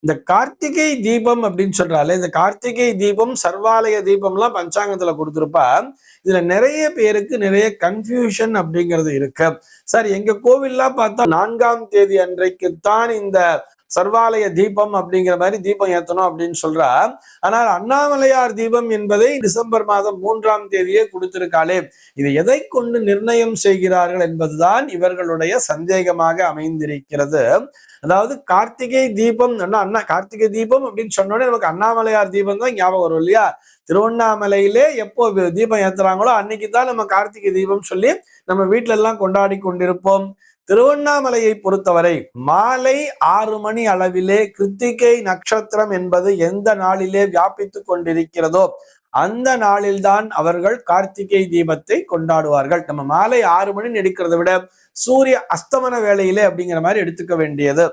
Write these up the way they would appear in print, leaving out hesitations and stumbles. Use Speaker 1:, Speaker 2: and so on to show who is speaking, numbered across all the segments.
Speaker 1: இந்த கார்த்திகை தீபம் அப்படின்னு சொல்றாலே, இந்த கார்த்திகை தீபம் சர்வாலய தீபம்லாம் பஞ்சாங்கத்துல கொடுத்திருப்பா. இதுல நிறைய பேருக்கு நிறைய கன்ஃபியூஷன் அப்படிங்கிறது இருக்கு. சார், எங்க கோவில்லாம் பார்த்தா 4ஆம் தேதி அன்றைக்குத்தான் இந்த சர்வாலய தீபம் அப்படிங்கிற மாதிரி தீபம் ஏத்தணும் அப்படின்னு சொல்றா. ஆனால் அண்ணாமலையார் தீபம் என்பதை டிசம்பர் மாதம் 3ஆம் தேதியே கொடுத்திருக்காளே, இதை எதை கொண்டு நிர்ணயம் செய்கிறார்கள் என்பதுதான் இவர்களுடைய சந்தேகமாக அமைந்திருக்கிறது. அதாவது கார்த்திகை தீபம் அண்ணா கார்த்திகை தீபம் அப்படின்னு சொன்னோடனே நமக்கு அண்ணாமலையார் தீபம் தான் ஞாபகம் வரும் இல்லையா? திருவண்ணாமலையிலே எப்போ தீபம் ஏத்துறாங்களோ அன்னைக்கு தான் நம்ம கார்த்திகை தீபம் சொல்லி நம்ம வீட்டுல எல்லாம் கொண்டாடி கொண்டிருப்போம். திருவண்ணாமலையை பொறுத்தவரை மாலை 6 மணி அளவிலே கிருத்திகை நட்சத்திரம் என்பது எந்த நாளிலே வியாபித்துக் கொண்டிருக்கிறதோ அந்த நாளில்தான் அவர்கள் கார்த்திகை தீபத்தை கொண்டாடுவார்கள். நம்ம மாலை 6 மணி எடுக்கிறத விட சூரிய அஸ்தமன வேளையிலே அப்படிங்கிற மாதிரி எடுத்துக்க வேண்டியது.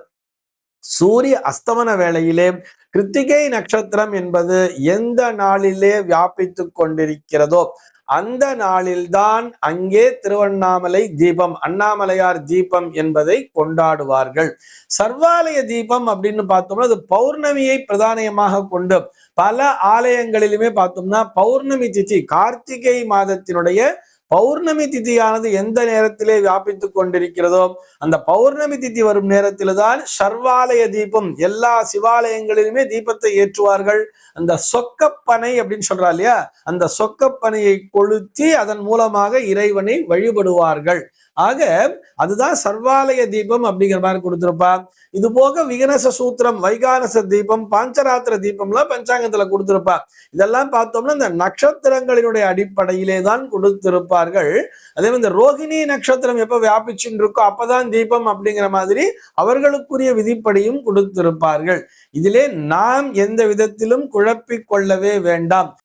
Speaker 1: சூரிய அஸ்தமன வேளையிலே கிருத்திகை நட்சத்திரம் என்பது எந்த நாளிலே வியாபித்துக் கொண்டிருக்கிறதோ அந்த நாளில்தான் அங்கே திருவண்ணாமலை தீபம், அண்ணாமலையார் தீபம் என்பதை கொண்டாடுவார்கள். சர்வாலய தீபம் அப்படின்னு பார்த்தோம்னா அது பௌர்ணமியை பிரதானமாக கொண்டு பல ஆலயங்களிலுமே பார்த்தோம்னா பௌர்ணமி திதி, கார்த்திகை மாதத்தினுடைய பௌர்ணமி திதியானது எந்த நேரத்திலே வியாபித்துக் கொண்டிருக்கிறதோ அந்த பௌர்ணமி திதி வரும் நேரத்தில்தான் சர்வாலய தீபம், எல்லா சிவாலயங்களிலுமே தீபத்தை ஏற்றுவார்கள். அந்த சொக்கப்பனை அப்படின்னு சொல்றா இல்லையா, அந்த சொக்கப்பனையை கொளுத்தி அதன் மூலமாக இறைவனை வழிபடுவார்கள். ஆக அதுதான் சர்வாலய தீபம் அப்படிங்கிற மாதிரி கொடுத்திருப்பா. இது போக விகனச சூத்திரம், வைகானச தீபம், பாஞ்சராத்திர தீபம்லாம் பஞ்சாங்கத்துல கொடுத்திருப்பா. இதெல்லாம் பார்த்தோம்னா இந்த நட்சத்திரங்களினுடைய அடிப்படையிலே தான் கொடுத்திருப்பார்கள். அதே மாதிரி இந்த ரோகிணி நட்சத்திரம் எப்ப வியாபிச்சுன்னு இருக்கோ அப்பதான் தீபம் அப்படிங்கிற மாதிரி அவர்களுக்குரிய விதிப்படியும் கொடுத்திருப்பார்கள். இதிலே நாம் எந்த விதத்திலும் குழப்பிக் கொள்ளவே வேண்டாம்.